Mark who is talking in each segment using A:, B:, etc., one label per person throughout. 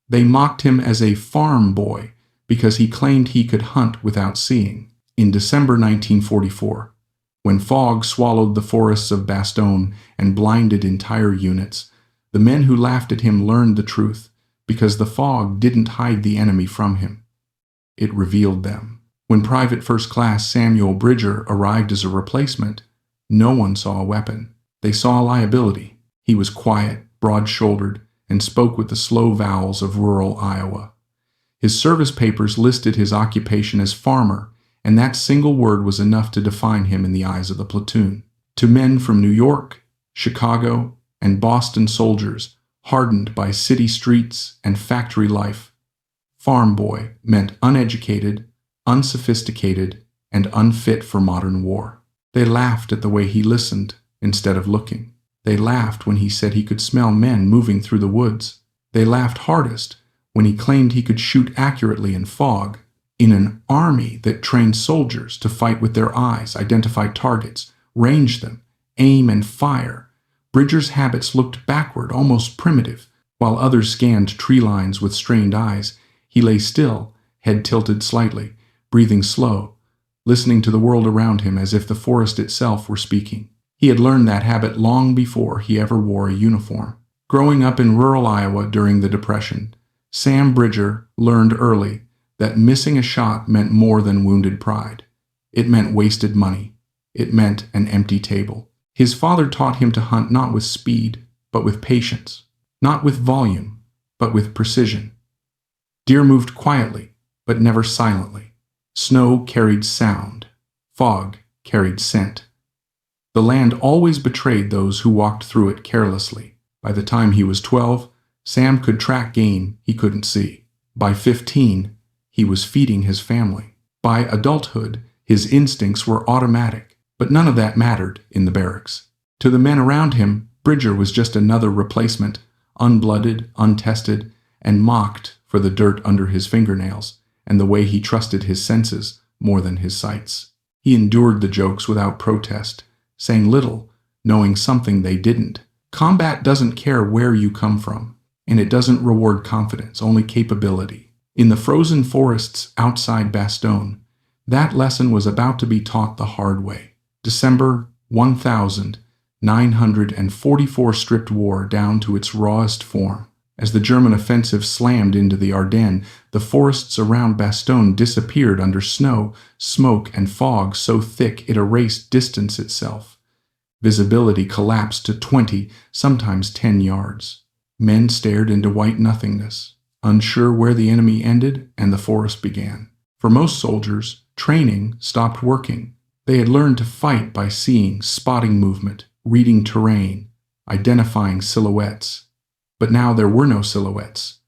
A: They mocked him as a farm boy because he claimed he could hunt without seeing. In December 1944, when fog swallowed the forests of Bastogne and blinded entire units, the men who laughed at him learned the truth, because the fog didn't hide the enemy from him. It revealed them. When Private First Class Samuel Bridger arrived as a replacement, no one saw a weapon. They saw a liability. He was quiet, broad-shouldered, and spoke with the slow vowels of rural Iowa. His service papers listed his occupation as farmer, and that single word was enough to define him in the eyes of the platoon. To men from New York, Chicago, and Boston soldiers, hardened by city streets and factory life, farm boy meant uneducated, unsophisticated, and unfit for modern war. They laughed at the way he listened instead of looking. They laughed when he said he could smell men moving through the woods. They laughed hardest when he claimed he could shoot accurately in fog. In an army that trained soldiers to fight with their eyes, identify targets, range them, aim and fire, Bridger's habits looked backward, almost primitive. While others scanned tree lines with strained eyes, he lay still, head tilted slightly, breathing slow, listening to the world around him as if the forest itself were speaking. He had learned that habit long before he ever wore a uniform. Growing up in rural Iowa during the Depression, Sam Bridger learned early that missing a shot meant more than wounded pride. It meant wasted money. It meant an empty table. His father taught him to hunt not with speed, but with patience, not with volume, but with precision. Deer moved quietly, but never silently. Snow carried sound. Fog carried scent. The land always betrayed those who walked through it carelessly. By the time he was 12, Sam could track game he couldn't see. By 15, he was feeding his family. By adulthood, his instincts were automatic. But none of that mattered in the barracks. To the men around him, Bridger was just another replacement, unblooded, untested, and mocked for the dirt under his fingernails and the way he trusted his senses more than his sights. He endured the jokes without protest, saying little, knowing something they didn't. Combat doesn't care where you come from, and it doesn't reward confidence, only capability. In the frozen forests outside Bastogne, that lesson was about to be taught the hard way. December 1944 stripped war down to its rawest form. As the German offensive slammed into the Ardennes, the forests around Bastogne disappeared under snow, smoke, and fog so thick it erased distance itself. Visibility collapsed to 20, sometimes 10 yards. Men stared into white nothingness, unsure where the enemy ended and the forest began. For most soldiers, training stopped working. They had learned to fight by seeing, spotting movement, reading terrain, identifying silhouettes. But now there were no silhouettes,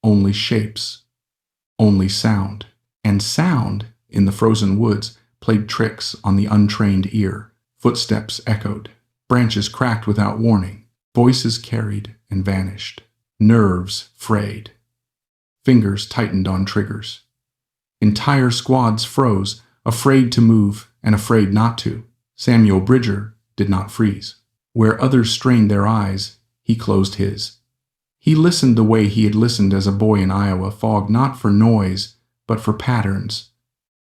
A: only shapes, only sound. And sound, in the frozen woods, played tricks on the untrained ear. Footsteps echoed, branches cracked without warning, voices carried and vanished, nerves frayed, fingers tightened on triggers. Entire squads froze, afraid to move and afraid not to. Samuel Bridger did not freeze. Where others strained their eyes, he closed his. He listened the way he had listened as a boy in Iowa fog, not for noise, but for patterns.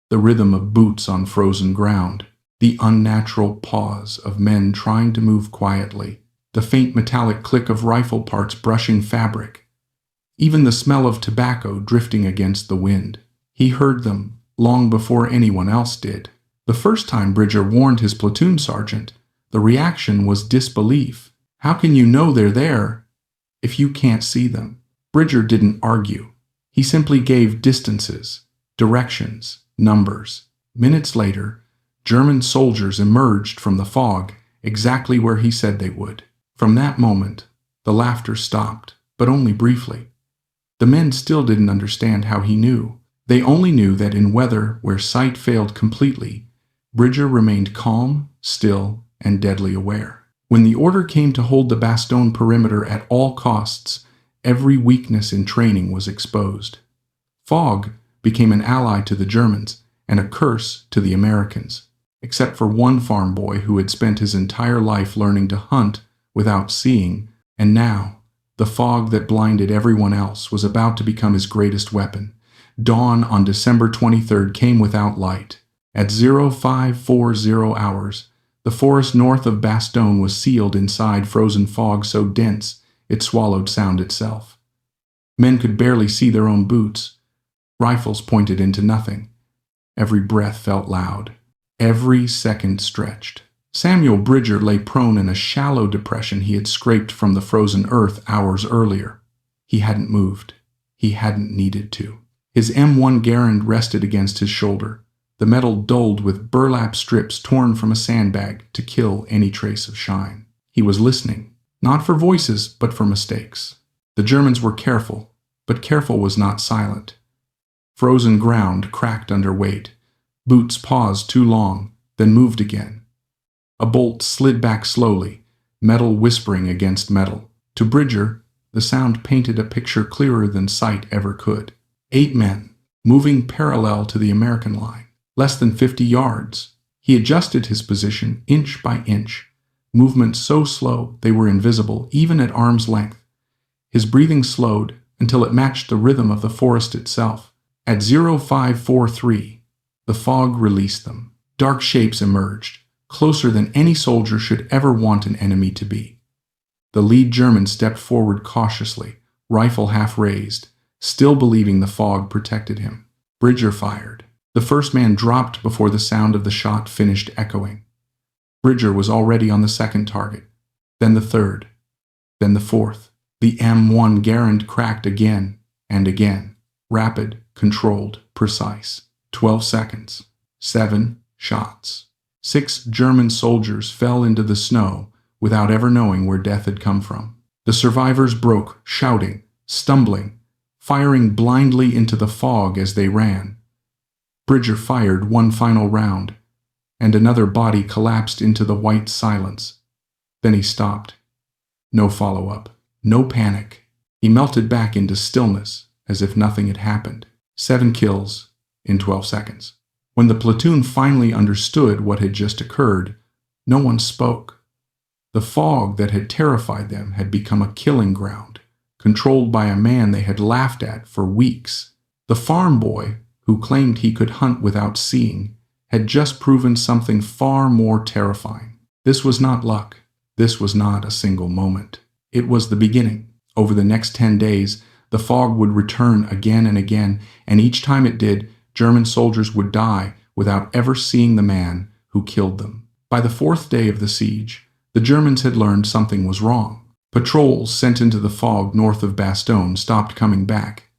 A: The rhythm of boots on frozen ground, the unnatural pause of men trying to move quietly, the faint metallic click of rifle parts brushing fabric, even the smell of tobacco drifting against the wind. He heard them long before anyone else did. The first time Bridger warned his platoon sergeant, the reaction was disbelief. How can you know they're there if you can't see them? Bridger didn't argue. He simply gave distances, directions, numbers. Minutes later, German soldiers emerged from the fog exactly where he said they would. From that moment, the laughter stopped, but only briefly. The men still didn't understand how he knew. They only knew that in weather where sight failed completely, Bridger remained calm, still, and deadly aware. When the order came to hold the Bastogne perimeter at all costs, every weakness in training was exposed. Fog became an ally to the Germans and a curse to the Americans, except for one farm boy who had spent his entire life learning to hunt without seeing, and now The fog that blinded everyone else was about to become his greatest weapon. Dawn on December 23rd came without light. At 0540 hours, the forest north of Bastogne was sealed inside frozen fog so dense it swallowed sound itself. Men could barely see their own boots. Rifles pointed into nothing. Every breath felt loud. Every second stretched. Samuel Bridger lay prone in a shallow depression he had scraped from the frozen earth hours earlier. He hadn't moved. He hadn't needed to. His M1 Garand rested against his shoulder, the metal dulled with burlap strips torn from a sandbag to kill any trace of shine. He was listening, not for voices, but for mistakes. The Germans were careful, but careful was not silent. Frozen ground cracked under weight. Boots paused too long, then moved again. A bolt slid back slowly, metal whispering against metal. To Bridger, the sound painted a picture clearer than sight ever could. 8 men, moving parallel to the American line, less than 50 yards. He adjusted his position inch by inch, movements so slow they were invisible even at arm's length. His breathing slowed until it matched the rhythm of the forest itself. At 0543, the fog released them. Dark shapes emerged, closer than any soldier should ever want an enemy to be. The lead German stepped forward cautiously, rifle half raised, still believing the fog protected him. Bridger fired. The first man dropped before the sound of the shot finished echoing. Bridger was already on the second target, then the third, then the fourth. The M1 Garand cracked again and again. Rapid, controlled, precise. 12 seconds. 7 shots. 6 German soldiers fell into the snow without ever knowing where death had come from. The survivors broke, shouting, stumbling, firing blindly into the fog as they ran. Bridger fired one final round, and another body collapsed into the white silence. Then he stopped. No follow-up. No panic. He melted back into stillness as if nothing had happened. 7 kills in 12 seconds. When the platoon finally understood what had just occurred, no one spoke. The fog that had terrified them had become a killing ground, controlled by a man they had laughed at for weeks. The farm boy, who claimed he could hunt without seeing, had just proven something far more terrifying. This was not luck. This was not a single moment. It was the beginning. Over the next 10 days, the fog would return again and again, and each time it did, German soldiers would die without ever seeing the man who killed them. By the 4th day of the siege, the Germans had learned something was wrong. Patrols sent into the fog north of Bastogne stopped coming back.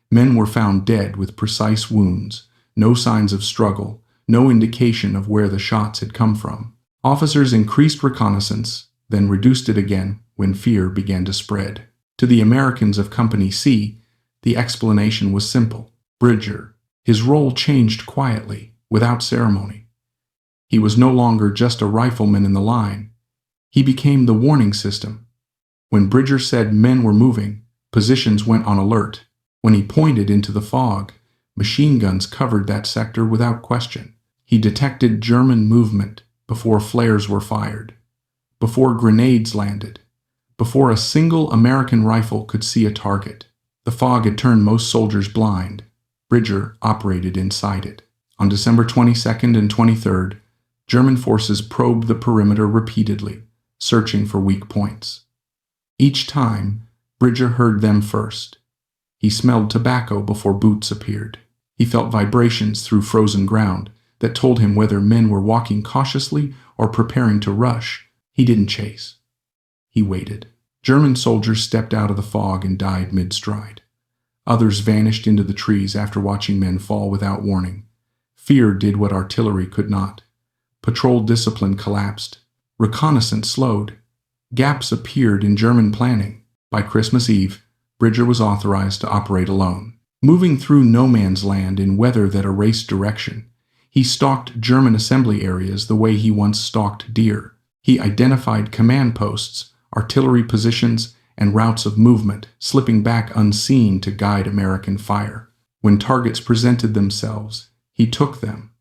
A: Men were found dead with precise wounds, no signs of struggle, no indication of where the shots had come from. Officers increased reconnaissance, then reduced it again when fear began to spread. To the Americans of Company C, the explanation was simple. Bridger. His role changed quietly, without ceremony. He was no longer just a rifleman in the line. He became the warning system. When Bridger said men were moving, positions went on alert. When he pointed into the fog, machine guns covered that sector without question. He detected German movement before flares were fired, before grenades landed, before a single American rifle could see a target. The fog had turned most soldiers blind. Bridger operated inside it. On December 22nd and 23rd, German forces probed the perimeter repeatedly, searching for weak points. Each time, Bridger heard them first. He smelled tobacco before boots appeared. He felt vibrations through frozen ground that told him whether men were walking cautiously or preparing to rush. He didn't chase. He waited. German soldiers stepped out of the fog and died mid-stride. Others vanished into the trees after watching men fall without warning. Fear did what artillery could not. Patrol discipline collapsed. Reconnaissance slowed. Gaps appeared in German planning. By Christmas Eve, Bridger was authorized to operate alone. Moving through no man's land in weather that erased direction, he stalked German assembly areas the way he once stalked deer. He identified command posts, artillery positions, and routes of movement, slipping back unseen to guide American fire. When targets presented themselves, he took them.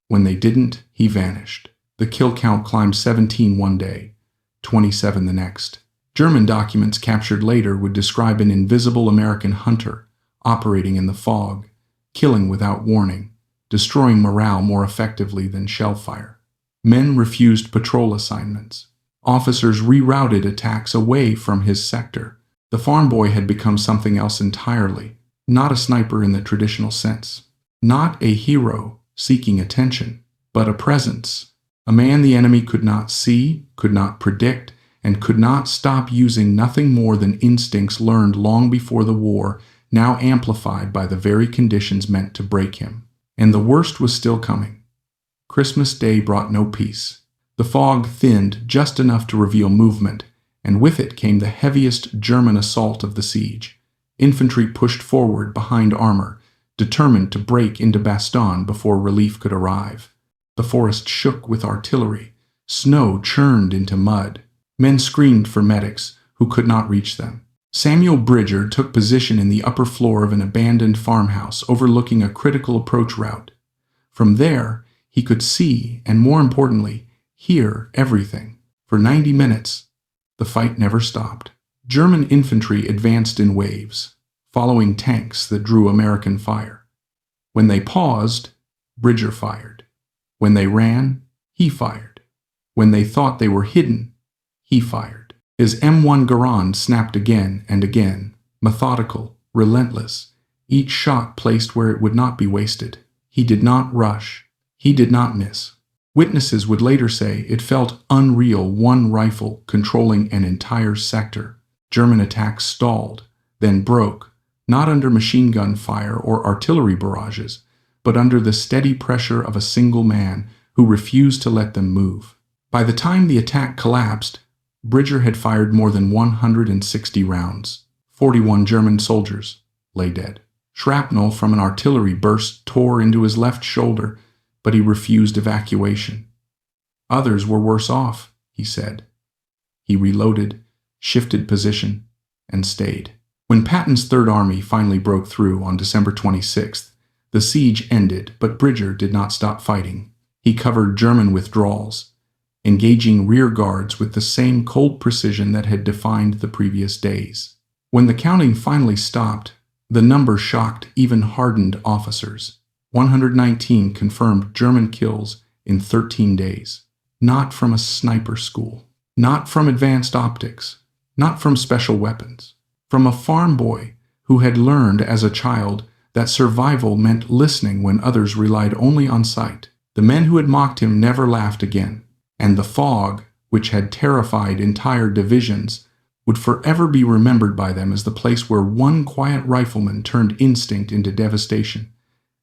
A: When they didn't, he vanished. The kill count climbed 17 one day, 27 the next. German documents captured later would describe an invisible American hunter operating in the fog, killing without warning, destroying morale more effectively than shell fire. Men refused patrol assignments. Officers rerouted attacks away from his sector. The farm boy had become something else entirely, not a sniper in the traditional sense, not a hero seeking attention, but a presence, a man the enemy could not see, could not predict, and could not stop using, nothing more than instincts learned long before the war, now amplified by the very conditions meant to break him. And the worst was still coming. Christmas Day brought no peace. The fog thinned just enough to reveal movement, and with it came the heaviest German assault of the siege. Infantry pushed forward behind armor, determined to break into Bastogne before relief could arrive. The forest shook with artillery. Snow churned into mud. Men screamed for medics who could not reach them. Samuel Bridger took position in the upper floor of an abandoned farmhouse overlooking a critical approach route. From there, he could see, and more importantly, hear everything. For 90 minutes, the fight never stopped. German infantry advanced in waves, following tanks that drew American fire. When they paused, Bridger fired. When they ran, he fired. When they thought they were hidden, he fired. His M1 Garand snapped again and again, methodical, relentless, each shot placed where it would not be wasted. He did not rush. He did not miss. Witnesses would later say it felt unreal, one rifle controlling an entire sector. German attacks stalled, then broke, not under machine gun fire or artillery barrages, but under the steady pressure of a single man who refused to let them move. By the time the attack collapsed, Bridger had fired more than 160 rounds. 41 German soldiers lay dead. Shrapnel from an artillery burst tore into his left shoulder, but he refused evacuation. Others were worse off, he said. He reloaded, shifted position, and stayed. When Patton's Third Army finally broke through on December 26th, the siege ended, but Bridger did not stop fighting. He covered German withdrawals, engaging rear guards with the same cold precision that had defined the previous days. When the counting finally stopped, the number shocked even hardened officers. 119 confirmed German kills in 13 days. Not from a sniper school, not from advanced optics, not from special weapons, from a farm boy who had learned as a child that survival meant listening when others relied only on sight. The men who had mocked him never laughed again, and the fog, which had terrified entire divisions, would forever be remembered by them as the place where one quiet rifleman turned instinct into devastation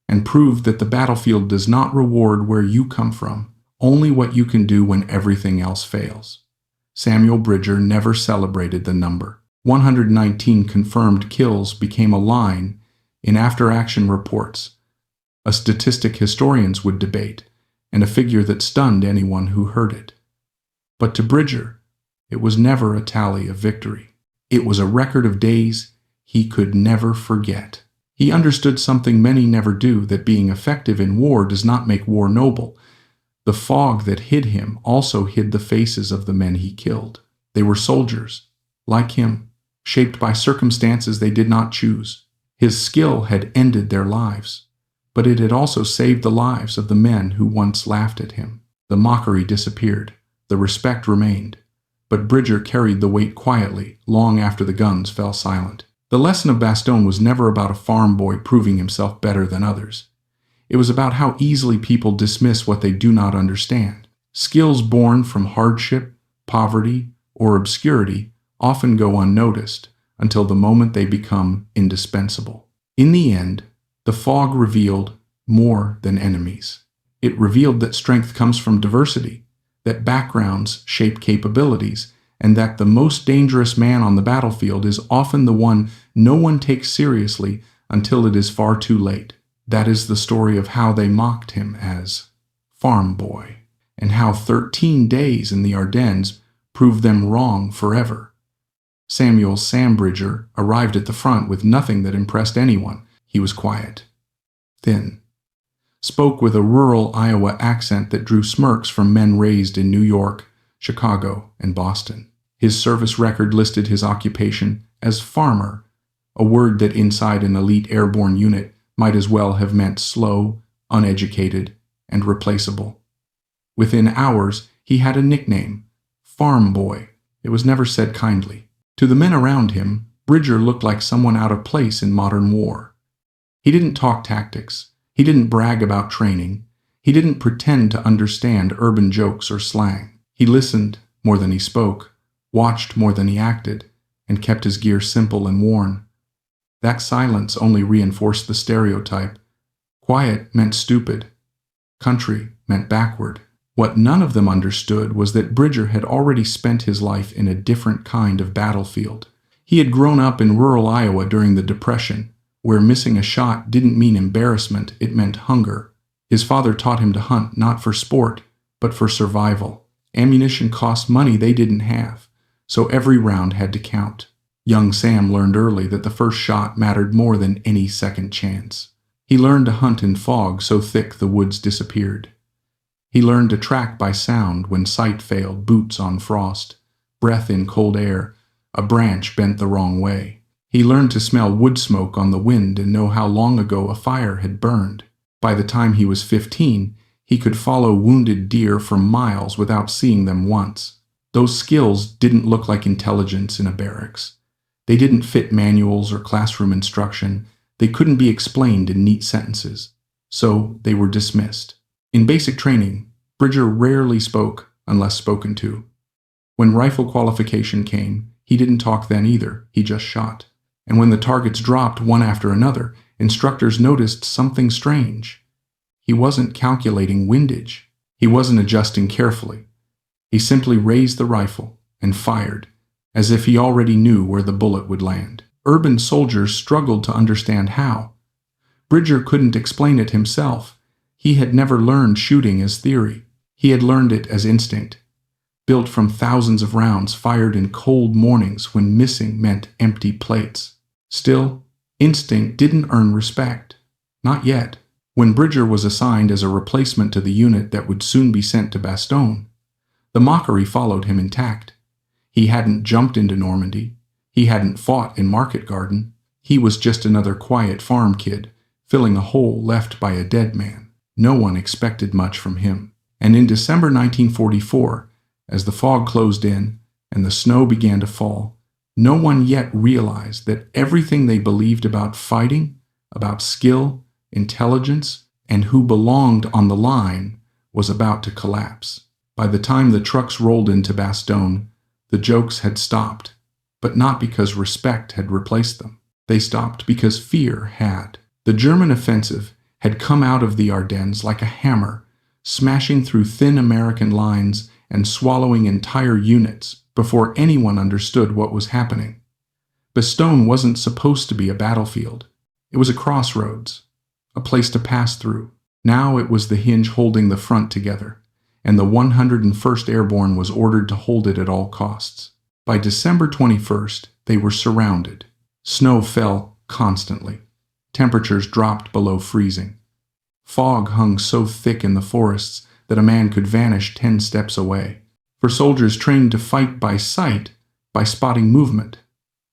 A: and proved that the battlefield does not reward where you come from, only what you can do when everything else fails. Samuel Bridger never celebrated the number. 119 confirmed kills became a line in after-action reports, a statistic historians would debate, and a figure that stunned anyone who heard it. But to Bridger, it was never a tally of victory. It was a record of days he could never forget. He understood something many never do, that being effective in war does not make war noble. The fog that hid him also hid the faces of the men he killed. They were soldiers, like him, shaped by circumstances they did not choose. His skill had ended their lives, but it had also saved the lives of the men who once laughed at him. The mockery disappeared. The respect remained. But Bridger carried the weight quietly long after the guns fell silent. The lesson of Bastogne was never about a farm boy proving himself better than others. It was about how easily people dismiss what they do not understand. Skills born from hardship, poverty, or obscurity often go unnoticed until the moment they become indispensable. In the end, the fog revealed more than enemies. It revealed that strength comes from diversity, that backgrounds shape capabilities, and that the most dangerous man on the battlefield is often the one no one takes seriously until it is far too late. That is the story of how they mocked him as farm boy, and how 13 days in the Ardennes proved them wrong forever. Samuel "Sam" Bridger arrived at the front with nothing that impressed anyone. He was quiet, thin, spoke with a rural Iowa accent that drew smirks from men raised in New York, Chicago, and Boston. His service record listed his occupation as farmer, a word that inside an elite airborne unit might as well have meant slow, uneducated, and replaceable. Within hours, he had a nickname, Farm Boy. It was never said kindly. To the men around him, Bridger looked like someone out of place in modern war. He didn't talk tactics. He didn't brag about training. He didn't pretend to understand urban jokes or slang. He listened more than he spoke, watched more than he acted, and kept his gear simple and worn. That silence only reinforced the stereotype. Quiet meant stupid. Country meant backward. What none of them understood was that Bridger had already spent his life in a different kind of battlefield. He had grown up in rural Iowa during the Depression, where missing a shot didn't mean embarrassment, it meant hunger. His father taught him to hunt not for sport, but for survival. Ammunition cost money they didn't have, so every round had to count. Young Sam learned early that the first shot mattered more than any second chance. He learned to hunt in fog so thick the woods disappeared. He learned to track by sound when sight failed, boots on frost, breath in cold air, a branch bent the wrong way. He learned to smell wood smoke on the wind and know how long ago a fire had burned. By the time he was 15, he could follow wounded deer for miles without seeing them once. Those skills didn't look like intelligence in a barracks. They didn't fit manuals or classroom instruction. They couldn't be explained in neat sentences. So they were dismissed. In basic training, Bridger rarely spoke unless spoken to. When rifle qualification came, he didn't talk then either, he just shot. And when the targets dropped one after another, instructors noticed something strange. He wasn't calculating windage. He wasn't adjusting carefully. He simply raised the rifle and fired, as if he already knew where the bullet would land. Urban soldiers struggled to understand how. Bridger couldn't explain it himself. He had never learned shooting as theory. He had learned it as instinct, built from thousands of rounds fired in cold mornings when missing meant empty plates. Still, instinct didn't earn respect. Not yet. When Bridger was assigned as a replacement to the unit that would soon be sent to Bastogne, the mockery followed him intact. He hadn't jumped into Normandy. He hadn't fought in Market Garden. He was just another quiet farm kid, filling a hole left by a dead man. No one expected much from him. And in December 1944, as the fog closed in and the snow began to fall, no one yet realized that everything they believed about fighting, about skill, intelligence, and who belonged on the line was about to collapse. By the time the trucks rolled into Bastogne, the jokes had stopped, but not because respect had replaced them. They stopped because fear had. The German offensive had come out of the Ardennes like a hammer, smashing through thin American lines and swallowing entire units before anyone understood what was happening. Bastogne wasn't supposed to be a battlefield. It was a crossroads, a place to pass through. Now it was the hinge holding the front together, and the 101st Airborne was ordered to hold it at all costs. By December 21st, they were surrounded. Snow fell constantly. Temperatures dropped below freezing. Fog hung so thick in the forests that a man could vanish 10 steps away. For soldiers trained to fight by sight, by spotting movement,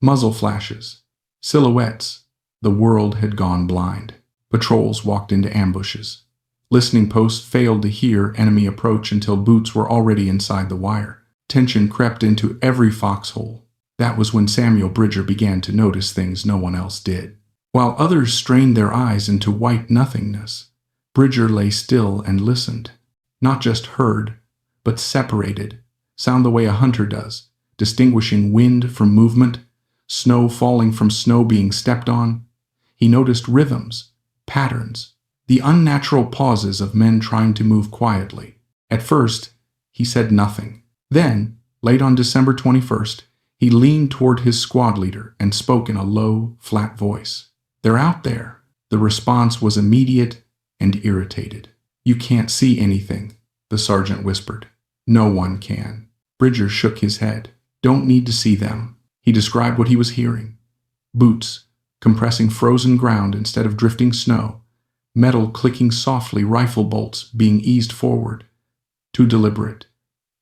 A: muzzle flashes, silhouettes, the world had gone blind. Patrols walked into ambushes. Listening posts failed to hear enemy approach until boots were already inside the wire. Tension crept into every foxhole. That was when Samuel Bridger began to notice things no one else did. While others strained their eyes into white nothingness, Bridger lay still and listened. Not just heard, but separated, sound the way a hunter does, distinguishing wind from movement, snow falling from snow being stepped on. He noticed rhythms, patterns, the unnatural pauses of men trying to move quietly. At first, he said nothing. Then, late on December 21st, he leaned toward his squad leader and spoke in a low, flat voice. "They're out there." The response was immediate and irritated. "You can't see anything," the sergeant whispered. "No one can." Bridger shook his head. "Don't need to see them." He described what he was hearing. Boots, compressing frozen ground instead of drifting snow. Metal clicking softly, rifle bolts being eased forward. Too deliberate,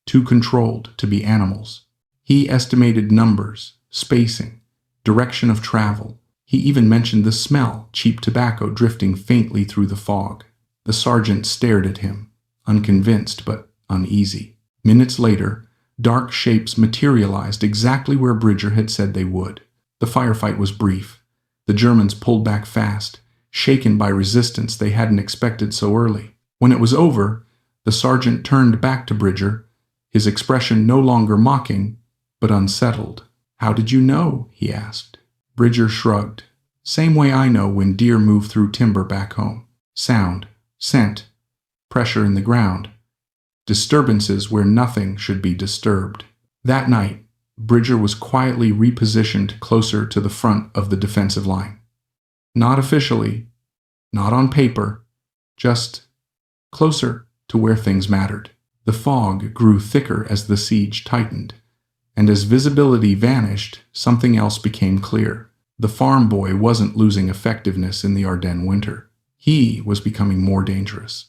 A: too controlled to be animals. He estimated numbers, spacing, direction of travel. He even mentioned the smell, cheap tobacco drifting faintly through the fog. The sergeant stared at him, unconvinced but uneasy. Minutes later, dark shapes materialized exactly where Bridger had said they would. The firefight was brief. The Germans pulled back fast, shaken by resistance they hadn't expected so early. When it was over, the sergeant turned back to Bridger, his expression no longer mocking, but unsettled. "How did you know?" he asked. Bridger shrugged. "Same way I know when deer move through timber back home. Sound, scent, pressure in the ground. Disturbances where nothing should be disturbed." That night, Bridger was quietly repositioned closer to the front of the defensive line. Not officially, not on paper, just closer to where things mattered. The fog grew thicker as the siege tightened, and as visibility vanished, something else became clear. The farm boy wasn't losing effectiveness in the Ardennes winter. He was becoming more dangerous.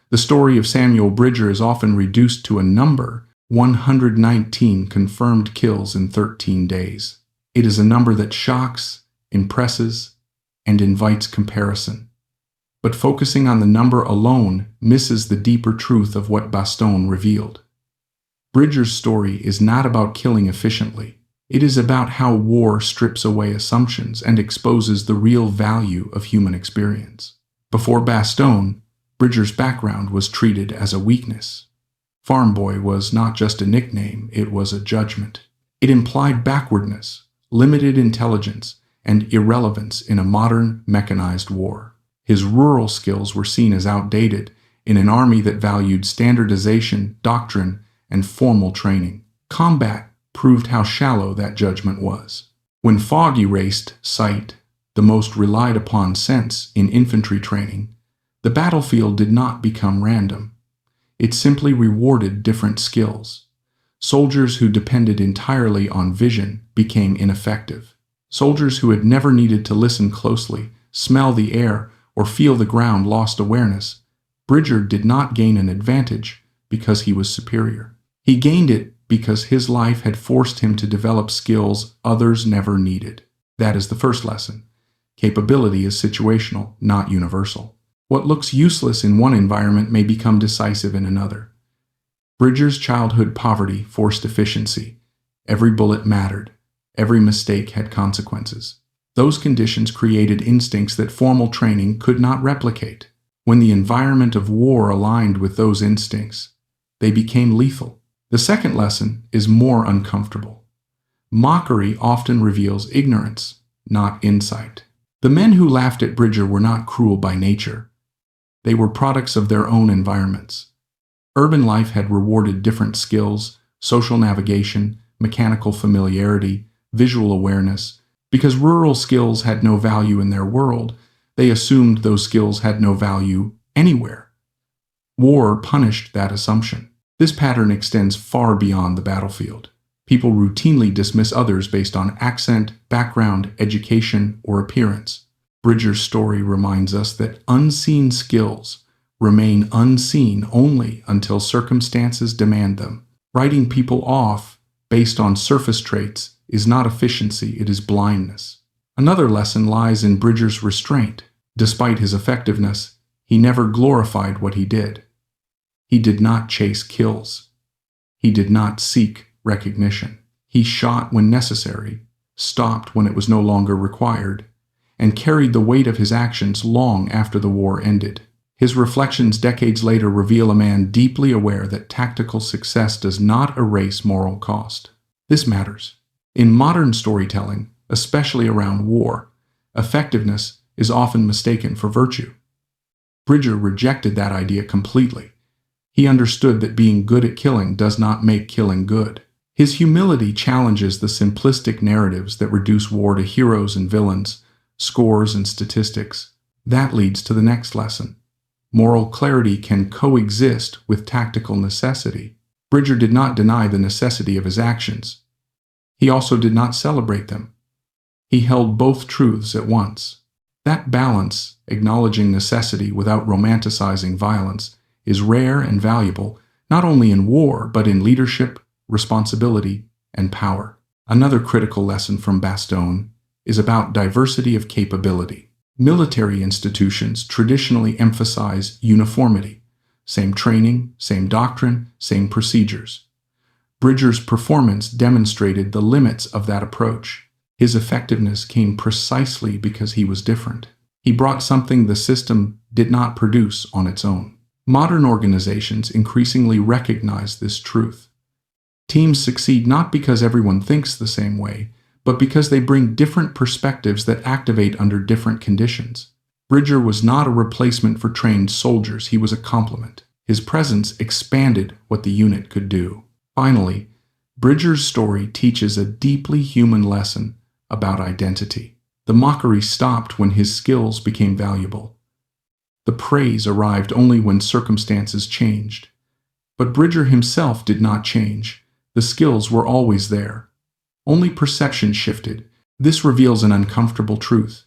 A: The story of Samuel Bridger is often reduced to a number: 119 confirmed kills in 13 days. It is a number that shocks, impresses, and invites comparison. But focusing on the number alone misses the deeper truth of what Bastogne revealed. Bridger's story is not about killing efficiently. It is about how war strips away assumptions and exposes the real value of human experience. Before Bastogne, Bridger's background was treated as a weakness. Farm boy was not just a nickname, it was a judgment. It implied backwardness, limited intelligence, and irrelevance in a modern, mechanized war. His rural skills were seen as outdated in an army that valued standardization, doctrine, and formal training. Combat proved how shallow that judgment was. When fog erased sight, the most relied upon sense in infantry training, the battlefield did not become random. It simply rewarded different skills. Soldiers who depended entirely on vision became ineffective. Soldiers who had never needed to listen closely, smell the air, or feel the ground lost awareness. Bridger did not gain an advantage because he was superior. He gained it because his life had forced him to develop skills others never needed. That is the first lesson. Capability is situational, not universal. What looks useless in one environment may become decisive in another. Bridger's childhood poverty forced efficiency. Every bullet mattered. Every mistake had consequences. Those conditions created instincts that formal training could not replicate. When the environment of war aligned with those instincts, they became lethal. The second lesson is more uncomfortable. Mockery often reveals ignorance, not insight. The men who laughed at Bridger were not cruel by nature. They were products of their own environments. Urban life had rewarded different skills: social navigation, mechanical familiarity, visual awareness. Because rural skills had no value in their world, they assumed those skills had no value anywhere. War punished that assumption. This pattern extends far beyond the battlefield. People routinely dismiss others based on accent, background, education, or appearance. Bridger's story reminds us that unseen skills remain unseen only until circumstances demand them. Writing people off based on surface traits is not efficiency, it is blindness. Another lesson lies in Bridger's restraint. Despite his effectiveness, he never glorified what he did. He did not chase kills. He did not seek recognition. He shot when necessary, stopped when it was no longer required, and carried the weight of his actions long after the war ended. His reflections decades later reveal a man deeply aware that tactical success does not erase moral cost. This matters. In modern storytelling, especially around war, effectiveness is often mistaken for virtue. Bridger rejected that idea completely. He understood that being good at killing does not make killing good. His humility challenges the simplistic narratives that reduce war to heroes and villains, scores and statistics. That leads to the next lesson. Moral clarity can coexist with tactical necessity. Bridger did not deny the necessity of his actions. He also did not celebrate them. He held both truths at once. That balance, acknowledging necessity without romanticizing violence, is rare and valuable, not only in war, but in leadership, responsibility, and power. Another critical lesson from Bastogne is about diversity of capability. Military institutions traditionally emphasize uniformity, same training, same doctrine, same procedures. Bridger's performance demonstrated the limits of that approach. His effectiveness came precisely because he was different. He brought something the system did not produce on its own. Modern organizations increasingly recognize this truth. Teams succeed not because everyone thinks the same way, but because they bring different perspectives that activate under different conditions. Bridger was not a replacement for trained soldiers, he was a complement. His presence expanded what the unit could do. Finally, Bridger's story teaches a deeply human lesson about identity. The mockery stopped when his skills became valuable. The praise arrived only when circumstances changed. But Bridger himself did not change. The skills were always there. Only perception shifted. This reveals an uncomfortable truth.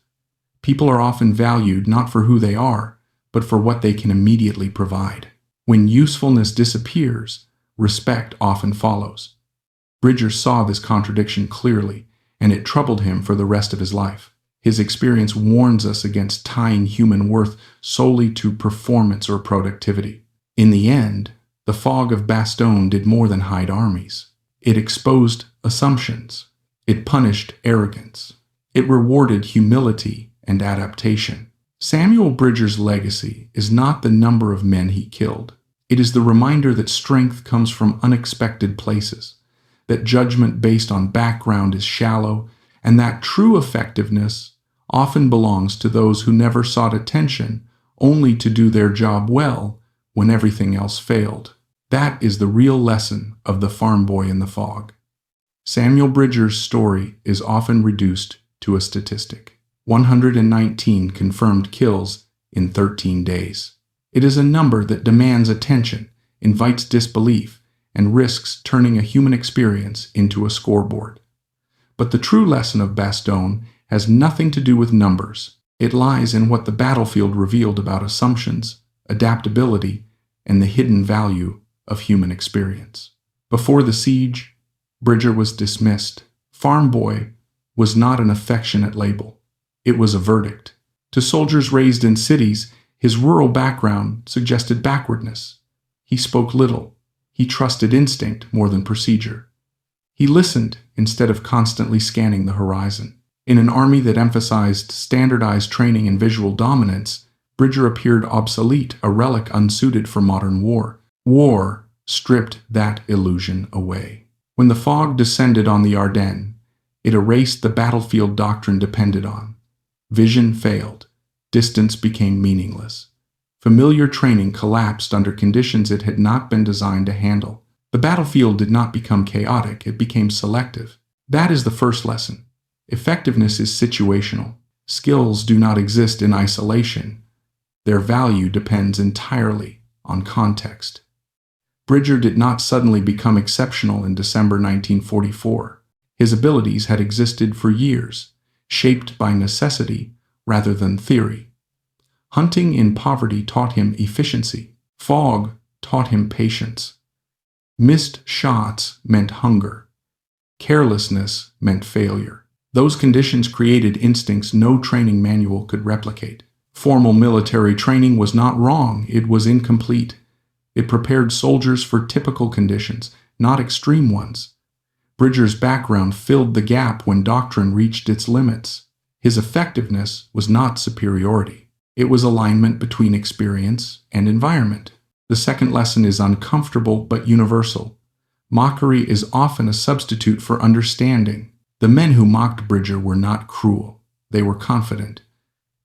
A: People are often valued not for who they are, but for what they can immediately provide. When usefulness disappears, respect often follows. Bridger saw this contradiction clearly, and it troubled him for the rest of his life. His experience warns us against tying human worth solely to performance or productivity. In the end, the fog of Bastogne did more than hide armies. It exposed assumptions. It punished arrogance. It rewarded humility and adaptation. Samuel Bridger's legacy is not the number of men he killed. It is the reminder that strength comes from unexpected places, that judgment based on background is shallow, and that true effectiveness often belongs to those who never sought attention only to do their job well when everything else failed. That is the real lesson of the farm boy in the fog. Samuel Bridger's story is often reduced to a statistic: 119 confirmed kills in 13 days. It is a number that demands attention, invites disbelief, and risks turning a human experience into a scoreboard. But the true lesson of Bastogne has nothing to do with numbers. It lies in what the battlefield revealed about assumptions, adaptability, and the hidden value of human experience. Before the siege, Bridger was dismissed. Farm boy was not an affectionate label. It was a verdict. To soldiers raised in cities, his rural background suggested backwardness. He spoke little. He trusted instinct more than procedure. He listened instead of constantly scanning the horizon. In an army that emphasized standardized training and visual dominance, Bridger appeared obsolete, a relic unsuited for modern war. War stripped that illusion away. When the fog descended on the Ardennes, it erased the battlefield doctrine depended on. Vision failed. Distance became meaningless. Familiar training collapsed under conditions it had not been designed to handle. The battlefield did not become chaotic, it became selective. That is the first lesson. Effectiveness is situational. Skills do not exist in isolation. Their value depends entirely on context. Bridger did not suddenly become exceptional in December 1944. His abilities had existed for years, shaped by necessity rather than theory. Hunting in poverty taught him efficiency. Fog taught him patience. Missed shots meant hunger. Carelessness meant failure. Those conditions created instincts no training manual could replicate. Formal military training was not wrong, it was incomplete. It prepared soldiers for typical conditions, not extreme ones. Bridger's background filled the gap when doctrine reached its limits. His effectiveness was not superiority. It was alignment between experience and environment. The second lesson is uncomfortable but universal. Mockery is often a substitute for understanding. The men who mocked Bridger were not cruel. They were confident.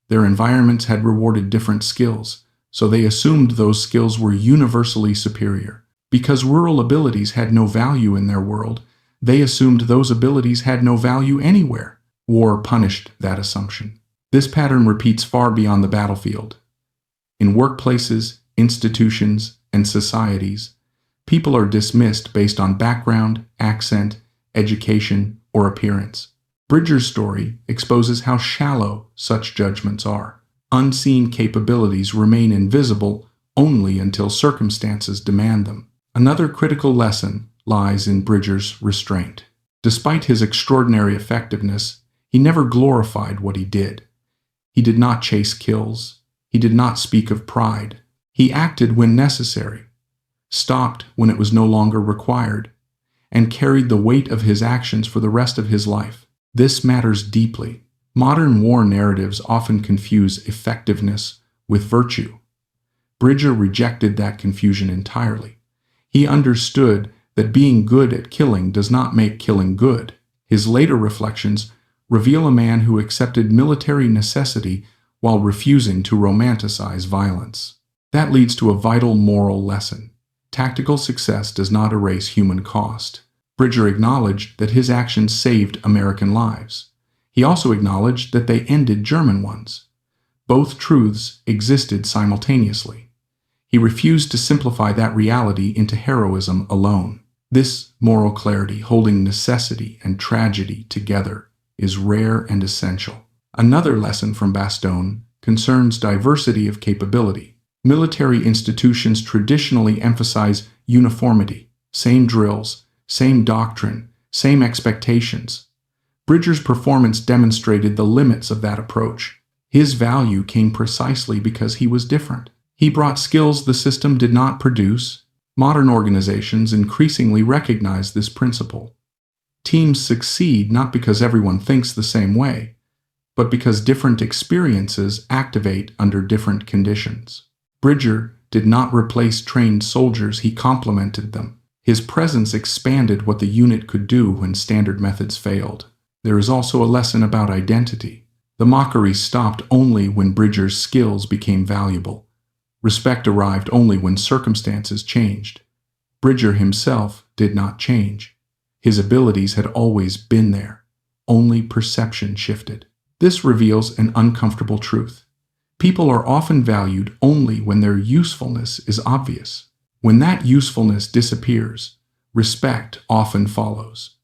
A: Their environments had rewarded different skills, so they assumed those skills were universally superior. Because rural abilities had no value in their world, they assumed those abilities had no value anywhere. War punished that assumption. This pattern repeats far beyond the battlefield. In workplaces, institutions, and societies, people are dismissed based on background, accent, education, or appearance. Bridger's story exposes how shallow such judgments are. Unseen capabilities remain invisible only until circumstances demand them. Another critical lesson lies in Bridger's restraint. Despite his extraordinary effectiveness, he never glorified what he did. He did not chase kills. He did not speak of pride. He acted when necessary, stopped when it was no longer required, and carried the weight of his actions for the rest of his life. This matters deeply. Modern war narratives often confuse effectiveness with virtue. Bridger rejected that confusion entirely. He understood that being good at killing does not make killing good. His later reflections reveal a man who accepted military necessity while refusing to romanticize violence. That leads to a vital moral lesson. Tactical success does not erase human cost. Bridger acknowledged that his actions saved American lives. He also acknowledged that they ended German ones. Both truths existed simultaneously. He refused to simplify that reality into heroism alone. This moral clarity, holding necessity and tragedy together, is rare and essential. Another lesson from Bastogne concerns diversity of capability. Military institutions traditionally emphasize uniformity, same drills, same doctrine, same expectations. Bridger's performance demonstrated the limits of that approach. His value came precisely because he was different. He brought skills the system did not produce. Modern organizations increasingly recognize this principle. Teams succeed not because everyone thinks the same way, but because different experiences activate under different conditions. Bridger did not replace trained soldiers, he complemented them. His presence expanded what the unit could do when standard methods failed. There is also a lesson about identity. The mockery stopped only when Bridger's skills became valuable. Respect arrived only when circumstances changed. Bridger himself did not change. His abilities had always been there. Only perception shifted. This reveals an uncomfortable truth. People are often valued only when their usefulness is obvious. When that usefulness disappears, respect often follows.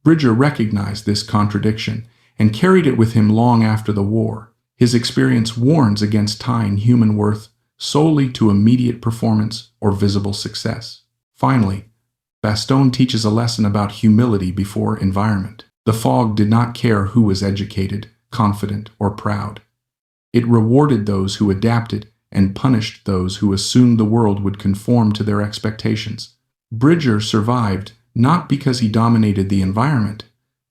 A: Bridger recognized this contradiction and carried it with him long after the war. His experience warns against tying human worth solely to immediate performance or visible success. Finally, Bastogne teaches a lesson about humility before environment. The fog did not care who was educated, confident, or proud. It rewarded those who adapted and punished those who assumed the world would conform to their expectations. Bridger survived not because he dominated the environment,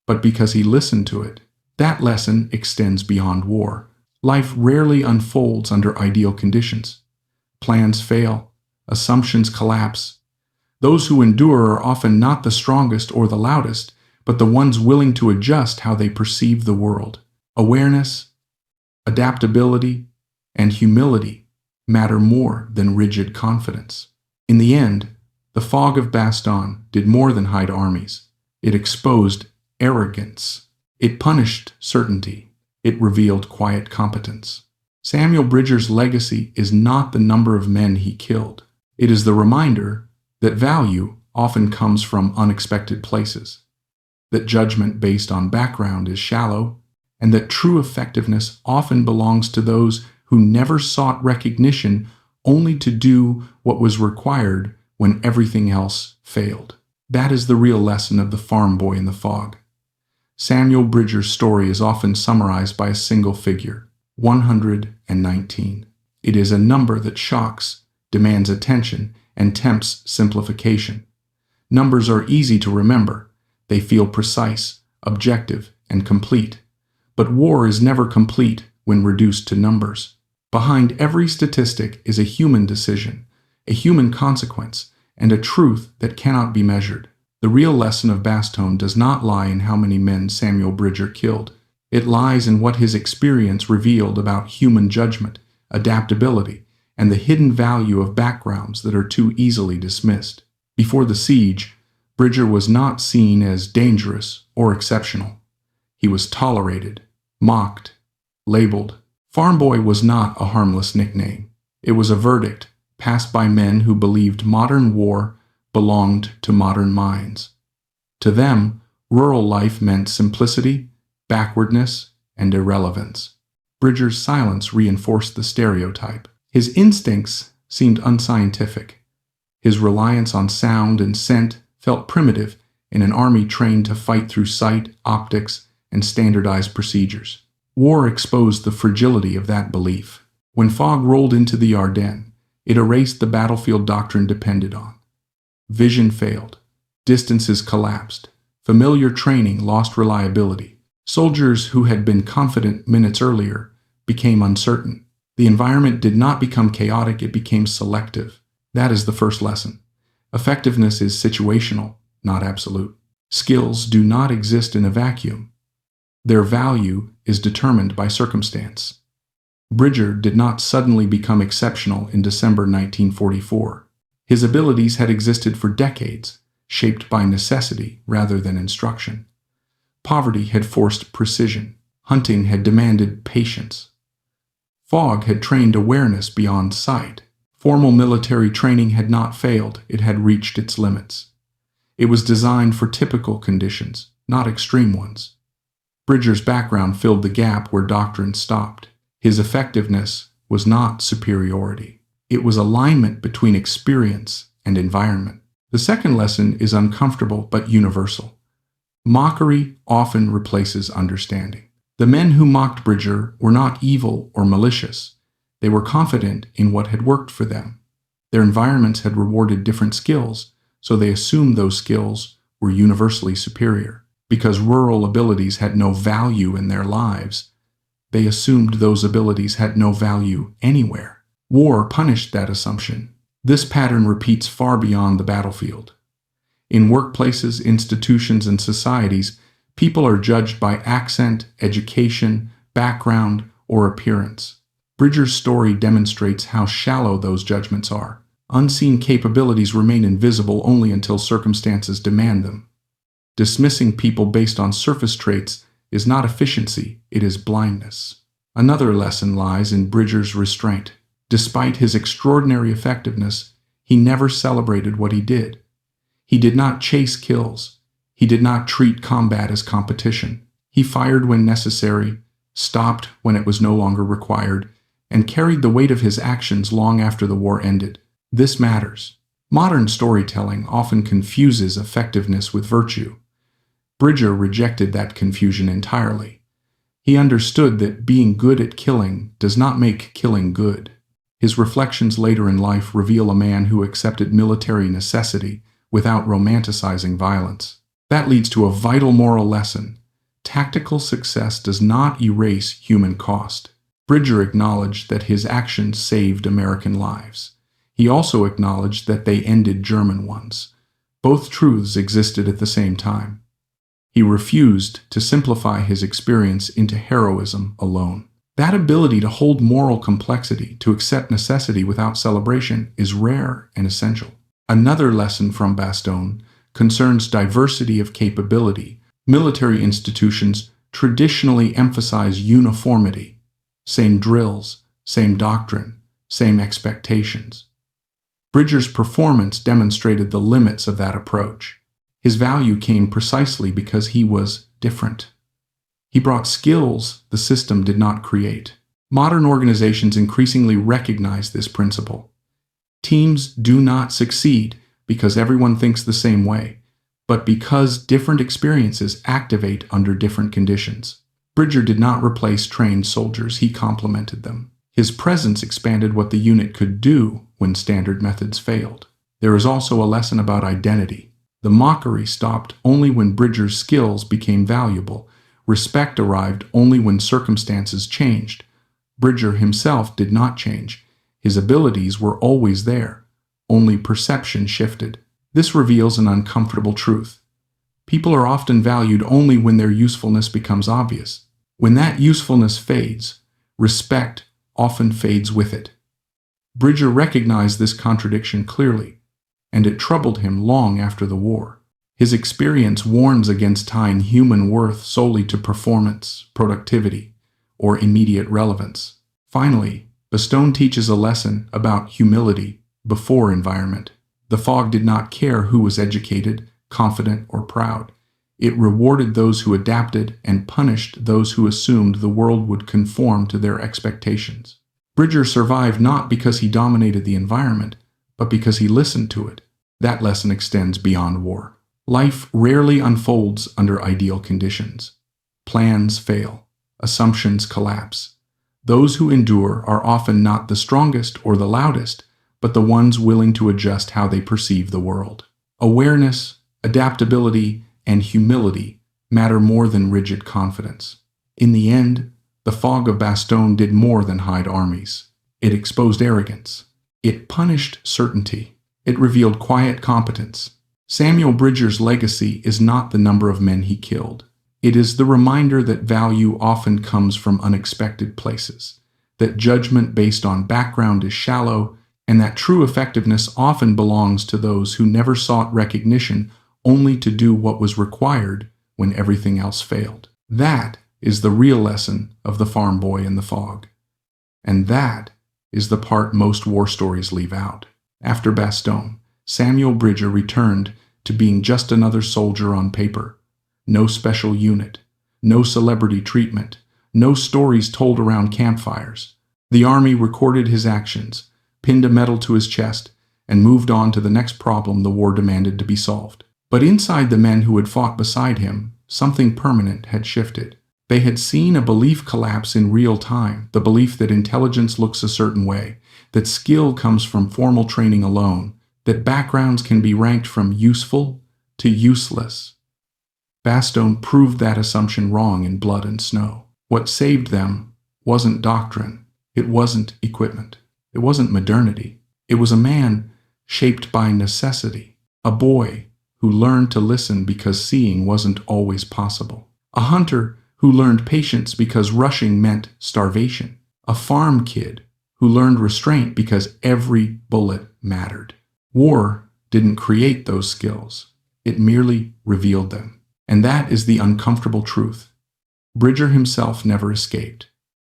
A: but because he listened to it. That lesson extends beyond war. Life rarely unfolds under ideal conditions. Plans fail, assumptions collapse. Those who endure are often not the strongest or the loudest, but the ones willing to adjust how they perceive the world. Awareness, adaptability, and humility matter more than rigid confidence. In the end, the fog of Bastogne did more than hide armies. It exposed arrogance. It punished certainty. It revealed quiet competence. Samuel Bridger's legacy is not the number of men he killed. It is the reminder that value often comes from unexpected places, that judgment based on background is shallow, and that true effectiveness often belongs to those who never sought recognition only to do what was required when everything else failed. That is the real lesson of the farm boy in the fog. Samuel Bridger's story is often summarized by a single figure, 119. It is a number that shocks, demands attention, and tempts simplification. Numbers are easy to remember. They feel precise, objective, and complete. But war is never complete when reduced to numbers. Behind every statistic is a human decision, a human consequence, and a truth that cannot be measured. The real lesson of Bastogne does not lie in how many men Samuel Bridger killed. It lies in what his experience revealed about human judgment, adaptability, and the hidden value of backgrounds that are too easily dismissed. Before the siege, Bridger was not seen as dangerous or exceptional. He was tolerated, mocked, labeled. Farm Boy was not a harmless nickname. It was a verdict passed by men who believed modern war belonged to modern minds. To them, rural life meant simplicity, backwardness, and irrelevance. Bridger's silence reinforced the stereotype. His instincts seemed unscientific. His reliance on sound and scent felt primitive in an army trained to fight through sight, optics, and standardized procedures. War exposed the fragility of that belief. When fog rolled into the Ardennes, it erased the battlefield doctrine depended on. Vision failed. Distances collapsed. Familiar training lost reliability. Soldiers who had been confident minutes earlier became uncertain. The environment did not become chaotic, it became selective. That is the first lesson. Effectiveness is situational, not absolute. Skills do not exist in a vacuum. Their value is determined by circumstance. Bridger did not suddenly become exceptional in December 1944. His abilities had existed for decades, shaped by necessity rather than instruction. Poverty had forced precision. Hunting had demanded patience. Fog had trained awareness beyond sight. Formal military training had not failed, it had reached its limits. It was designed for typical conditions, not extreme ones. Bridger's background filled the gap where doctrine stopped. His effectiveness was not superiority. It was alignment between experience and environment. The second lesson is uncomfortable but universal. Mockery often replaces understanding. The men who mocked Bridger were not evil or malicious. They were confident in what had worked for them. Their environments had rewarded different skills, so they assumed those skills were universally superior. Because rural abilities had no value in their lives, they assumed those abilities had no value anywhere. War punished that assumption. This pattern repeats far beyond the battlefield. In workplaces, institutions, and societies, people are judged by accent, education, background, or appearance. Bridger's story demonstrates how shallow those judgments are. Unseen capabilities remain invisible only until circumstances demand them. Dismissing people based on surface traits is not efficiency, it is blindness. Another lesson lies in Bridger's restraint. Despite his extraordinary effectiveness, he never celebrated what he did. He did not chase kills. He did not treat combat as competition. He fired when necessary, stopped when it was no longer required, and carried the weight of his actions long after the war ended. This matters. Modern storytelling often confuses effectiveness with virtue. Bridger rejected that confusion entirely. He understood that being good at killing does not make killing good. His reflections later in life reveal a man who accepted military necessity without romanticizing violence. That leads to a vital moral lesson. Tactical success does not erase human cost. Bridger acknowledged that his actions saved American lives. He also acknowledged that they ended German ones. Both truths existed at the same time. He refused to simplify his experience into heroism alone. That ability to hold moral complexity, to accept necessity without celebration, is rare and essential. Another lesson from Bastogne concerns diversity of capability. Military institutions traditionally emphasize uniformity. Same drills, same doctrine, same expectations. Bridger's performance demonstrated the limits of that approach. His value came precisely because he was different. He brought skills the system did not create. Modern organizations increasingly recognize this principle. Teams do not succeed because everyone thinks the same way, but because different experiences activate under different conditions. Bridger did not replace trained soldiers, he complemented them. His presence expanded what the unit could do when standard methods failed. There is also a lesson about identity. The mockery stopped only when Bridger's skills became valuable. Respect arrived only when circumstances changed. Bridger himself did not change. His abilities were always there. Only perception shifted. This reveals an uncomfortable truth. People are often valued only when their usefulness becomes obvious. When that usefulness fades, respect often fades with it. Bridger recognized this contradiction clearly, and it troubled him long after the war. His experience warns against tying human worth solely to performance, productivity, or immediate relevance. Finally, Bastogne teaches a lesson about humility before environment. The fog did not care who was educated, confident, or proud. It rewarded those who adapted and punished those who assumed the world would conform to their expectations. Bridger survived not because he dominated the environment, but because he listened to it. That lesson extends beyond war. Life rarely unfolds under ideal conditions. Plans fail. Assumptions collapse. Those who endure are often not the strongest or the loudest, but the ones willing to adjust how they perceive the world. Awareness, adaptability, and humility matter more than rigid confidence. In the end, the fog of Bastogne did more than hide armies. It exposed arrogance. It punished certainty. It revealed quiet competence. Samuel Bridger's legacy is not the number of men he killed. It is the reminder that value often comes from unexpected places, that judgment based on background is shallow, and that true effectiveness often belongs to those who never sought recognition only to do what was required when everything else failed. That is the real lesson of the farm boy in the fog. And that is the part most war stories leave out. After Bastogne, Samuel Bridger returned to being just another soldier on paper. No special unit, no celebrity treatment, no stories told around campfires. The army recorded his actions, pinned a medal to his chest, and moved on to the next problem the war demanded to be solved. But inside the men who had fought beside him, something permanent had shifted. They had seen a belief collapse in real time, the belief that intelligence looks a certain way, that skill comes from formal training alone, that backgrounds can be ranked from useful to useless. Bastogne proved that assumption wrong in blood and snow. What saved them wasn't doctrine. It wasn't equipment. It wasn't modernity. It was a man shaped by necessity. A boy who learned to listen because seeing wasn't always possible. A hunter who learned patience because rushing meant starvation. A farm kid who learned restraint because every bullet mattered. War didn't create those skills. It merely revealed them. And that is the uncomfortable truth. Bridger himself never escaped.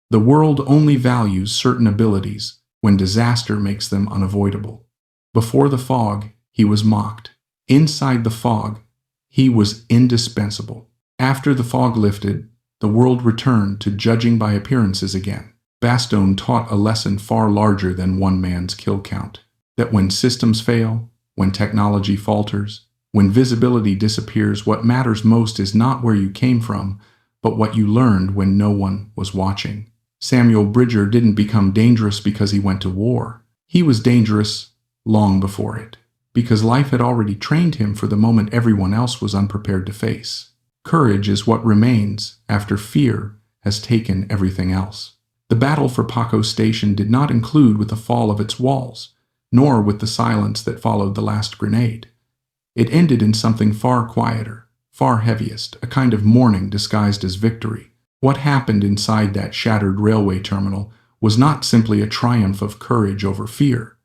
A: The world only values certain abilities when disaster makes them unavoidable. Before the fog, he was mocked. Inside the fog, he was indispensable. After the fog lifted, the world returned to judging by appearances again. Bastogne taught a lesson far larger than one man's kill count. That when systems fail, when technology falters, when visibility disappears, what matters most is not where you came from, but what you learned when no one was watching. Samuel Bridger didn't become dangerous because he went to war. He was dangerous long before it, because life had already trained him for the moment everyone else was unprepared to face. Courage is what remains after fear has taken everything else. The battle for Paco Station did not conclude with the fall of its walls, nor with the silence that followed the last grenade. It ended in something far quieter, far heaviest, a kind of mourning disguised as victory. What happened inside that shattered railway terminal was not simply a triumph of courage over fear.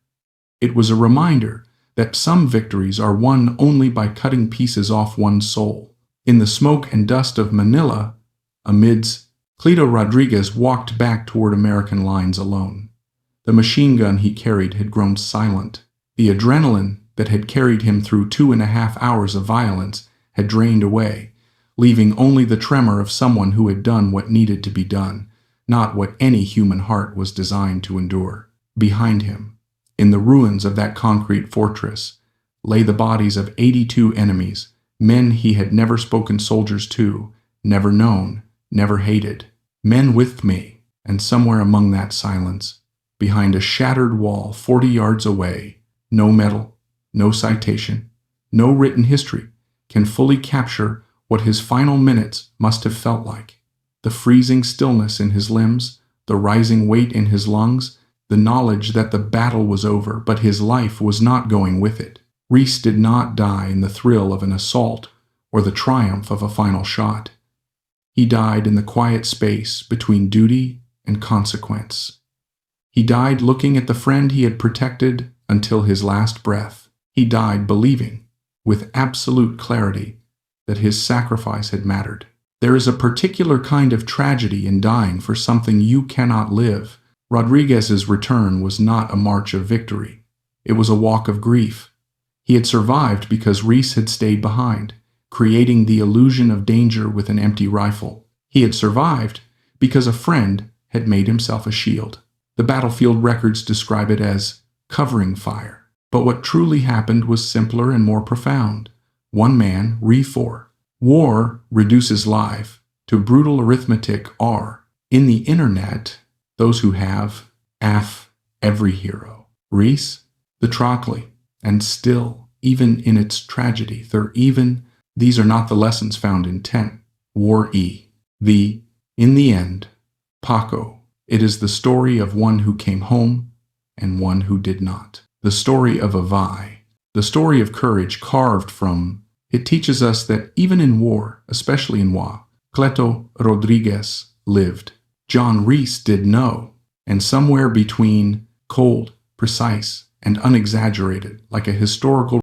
A: It was a reminder that some victories are won only by cutting pieces off one's soul. In the smoke and dust of Manila, amidst, Cleto Rodriguez walked back toward American lines alone. The machine gun he carried had grown silent. The adrenaline that had carried him through 2.5 hours of violence had drained away, leaving only the tremor of someone who had done what needed to be done, not what any human heart was designed to endure. Behind him, in the ruins of that concrete fortress, lay the bodies of 82 enemies, men he had never spoken soldiers to, never known, never hated. Men with me, and somewhere among that silence, behind a shattered wall 40 yards away, no medal, no citation, no written history can fully capture what his final minutes must have felt like. The freezing stillness in his limbs, the rising weight in his lungs, the knowledge that the battle was over, but his life was not going with it. Reese did not die in the thrill of an assault or the triumph of a final shot. He died in the quiet space between duty and consequence. He died looking at the friend he had protected until his last breath. He died believing, with absolute clarity, that his sacrifice had mattered. There is a particular kind of tragedy in dying for something you cannot live. Rodriguez's return was not a march of victory. It was a walk of grief. He had survived because Reese had stayed behind, creating the illusion of danger with an empty rifle. He had survived because a friend had made himself a shield. The battlefield records describe it as covering fire. But what truly happened was simpler and more profound. one man, re4. War reduces life to brutal arithmetic R. In the internet, those who have, every hero. Reese, the Trockley, and still, even in its tragedy, these are not the lessons found in 10. War E. In the end, Paco. It is the story of one who came home and one who did not. The story of a Vi. The story of courage carved from. It teaches us that even in war, especially in war, Cleto Rodriguez lived. John Reese did know. And somewhere between cold, precise, and unexaggerated, like a historical